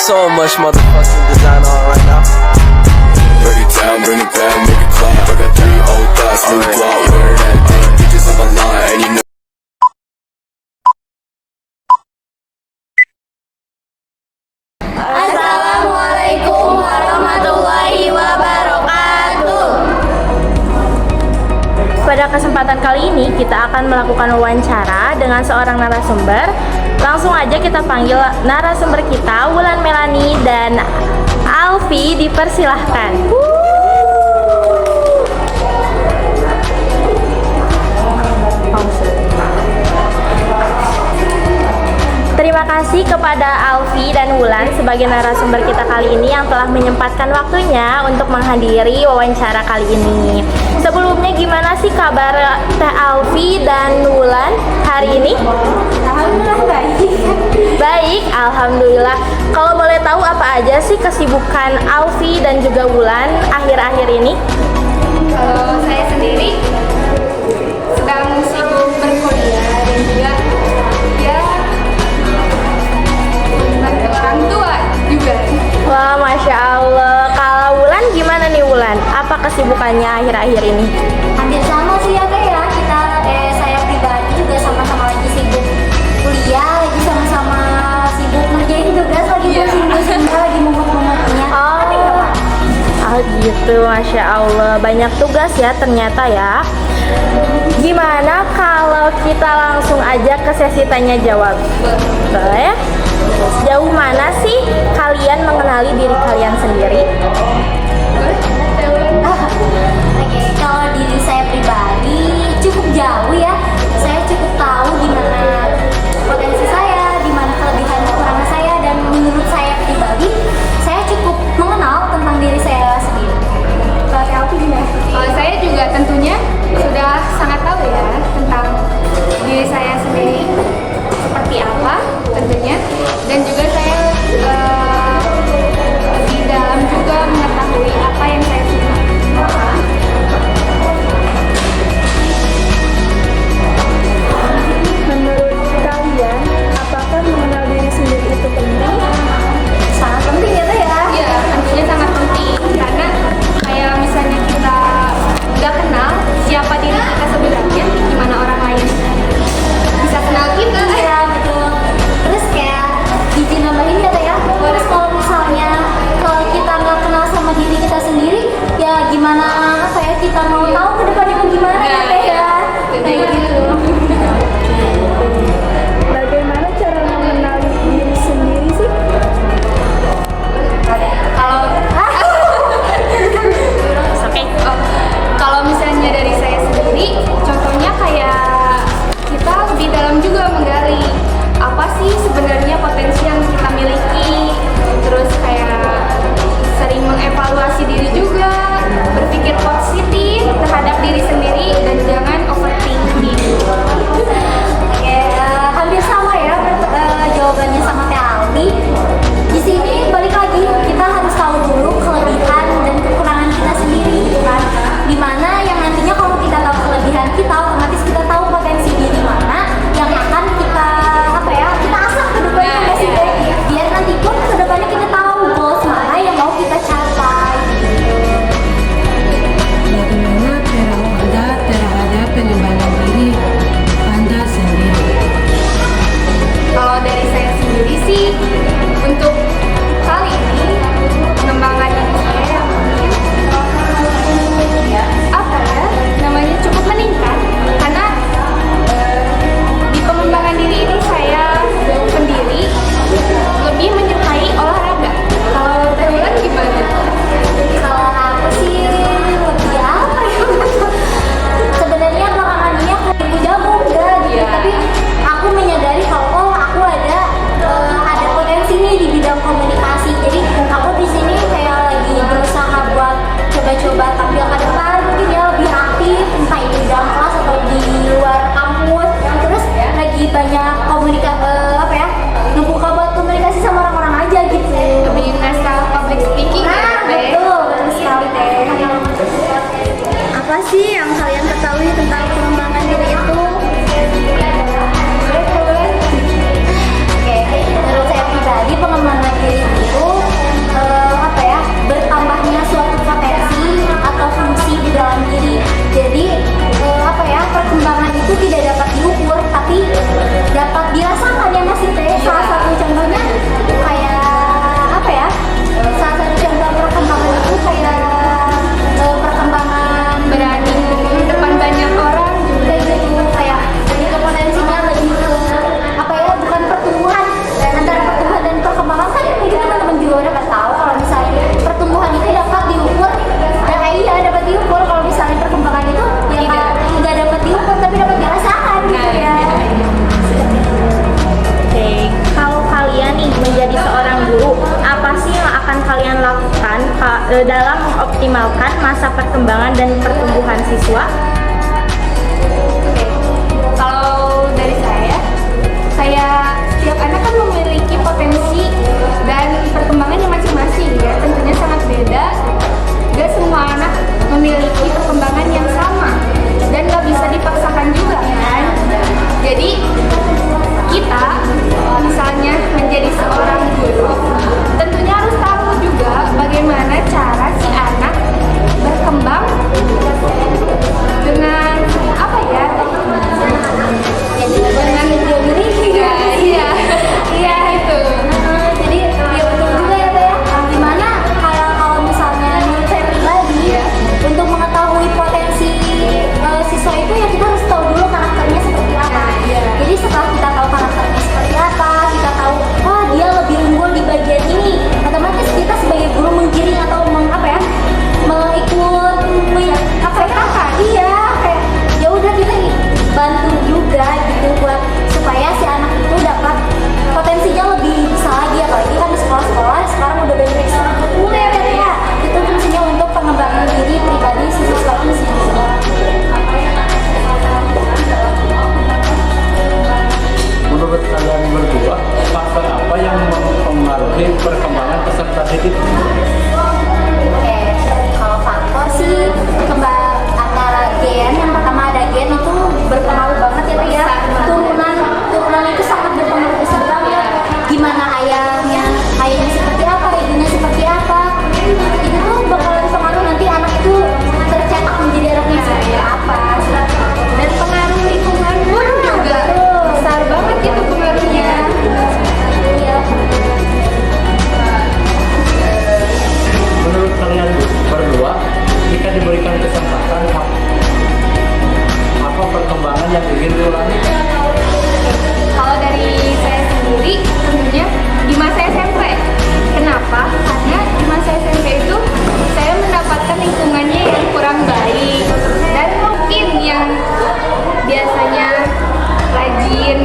so much motherfucking design on right now. Break it down, bring it back, make it clap. I got 3 old thoughts, new guap, wear that thing. Bitches on my line, and you know. Assalamualaikum warahmatullahi wabarakatuh. Pada kesempatan kali ini kita akan melakukan wawancara dengan seorang narasumber. Langsung aja kita panggil narasumber kita, Wulan Melani dan Alfi, dipersilahkan. Terima kasih kepada Alfi dan Wulan sebagai narasumber kita kali ini yang telah menyempatkan waktunya untuk menghadiri wawancara kali ini. Sebelumnya gimana sih kabar Teh Alfi dan Wulan hari ini? Alhamdulillah baik. Baik, alhamdulillah. Kalau boleh tahu apa aja sih kesibukan Alfi dan juga Wulan akhir-akhir ini? Kalau saya sendiri sedang sibuk berkuliah dan juga ya bantu orang tua juga. Wah, Masya Allah. Kalau Wulan gimana nih Wulan? Apa kesibukannya akhir-akhir ini? Hampir sama sih ya Teh ya, kita saya pribadi juga sama-sama lagi sibuk kuliah, lagi sama-sama sibuk ngerjain tugas, lagi pusing-pusingnya, lagi mumet-mumetnya. Oh gitu, Masya Allah. Banyak tugas ya ternyata ya. Gimana kalau kita langsung aja ke sesi tanya jawab? Boleh? Sejauh mana sih kalian mengenali diri kalian sendiri? Oke, kalau diri saya pribadi cukup jauh ya. Saya cukup tahu di mana potensi saya, di mana kelebihan kekurangan saya, dan menurut saya pribadi saya cukup mengenal tentang diri saya sendiri. Kalau Alfi gimana? Kalau saya juga tentunya sudah sangat tahu ya tentang diri saya sendiri seperti apa tentunya, dan juga saya lebih dalam juga mengetahui apa yang saya suka. Menurut kalian, apakah mengenal diri sendiri itu penting? Sangat penting ya Teh ya. Iya, tentunya sangat penting karena kayak misalnya kita udah kenal siapa diri kita sebenarnya, gimana orang lain bisa kenal kita. Iya betul. Terus kayak izin dalam mengoptimalkan masa perkembangan dan pertumbuhan siswa? Oke, kalau dari saya setiap anak kan memiliki potensi dan perkembangannya masing-masing ya, tentunya sangat beda. Gak semua anak memiliki perkembangan yang sama dan gak bisa dipaksakan juga kan. Jadi kita misalnya menjadi seorang guru, tentunya harus tahu juga bagaimana cara si anak berkembang dengan apa ya? Dengan Iya, iya, iya itu. jadi ya betul juga ya Teh ya. Gimana kalau misalnya menurut saya pribadi untuk mengetahui potensi siswa itu ya kita harus tahu dulu karakternya seperti apa. Jadi setelah kita tahu karakternya seperti apa, kita tahu oh dia lebih unggul di bagian ini, otomatis kita sebagai guru menggiring atau mengikut iya kayak ya udah kita bantu juga gitu buat supaya si anak itu dapat potensinya lebih bisa lagi, apalagi kan di sekolah-sekolah sekarang udah banyak ekstrakurikuler ya Teh ya. Itu fungsinya untuk pengembangan diri pribadi si siswa itu sendiri. Menurut kalian berdua, faktor apa yang mempengaruhi perkembangan peserta didik? Oke, kalau faktor sih antara gen, yang pertama ada gen itu berpengaruh banget ya Teh ya. Turunan itu sangat berpengaruh besar banget. Gimana ayahnya seperti apa, ibunya seperti apa, itu tuh bakalan pengaruh nanti anak itu tercetak menjadi anak yang seperti apa. Dan pengaruh lingkungan pun juga besar banget itu pengaruhnya. Iya. Menurut kalian berdua, jika diberikan kesempatan, apa perkembangan yang ingin diulangi? Kalau dari saya sendiri, tentunya di masa SMP. Kenapa? Karena di masa SMP itu saya mendapatkan lingkungannya yang kurang baik dan mungkin yang biasanya rajin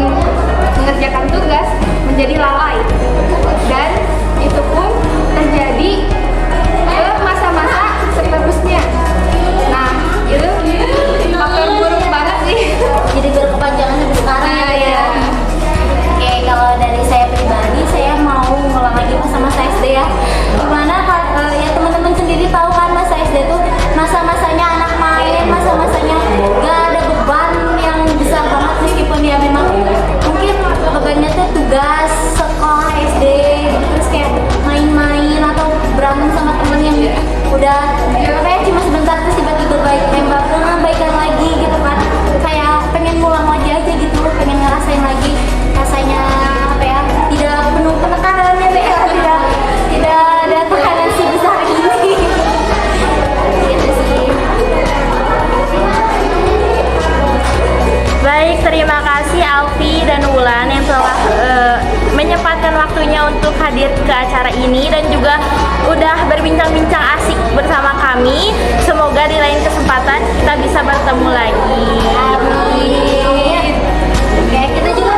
mengerjakan tugas menjadi lalai, dan itu pun terjadi ke masa-masa seterusnya. Nah, itu faktor buruk banget sih. Jadi berkepanjangan sampai sekarang Nah, ya. ya. Oke, kalau dari saya pribadi, saya mau ngulang lagi masa-masa SD ya. Dimana ya teman-teman sendiri tahu kan masa SD itu masa-masanya anak main, masa-masanya gak ada beban yang besar banget, meskipun ya memang mungkin bebannya tuh tugas sekolah SD gitu, terus kayak main-main atau berantem sama temen yang udah kayak cuma sebentar terus tiba-tiba baikan lagi gitu kan. Kayak pengen ngulang lagi aja gitu, pengen ngerasain lagi rasanya apa ya, tidak penuh penekanan ya Teh, tidak ada tekanan sebesar ini gitu sih. Baik, terima kasih Alfi dan Wulan yang telah menyempatkan waktunya untuk hadir ke acara ini dan juga udah berbincang-bincang asik bersama kami. Semoga di lain kesempatan kita bisa bertemu lagi. Amin. Oke, kita juga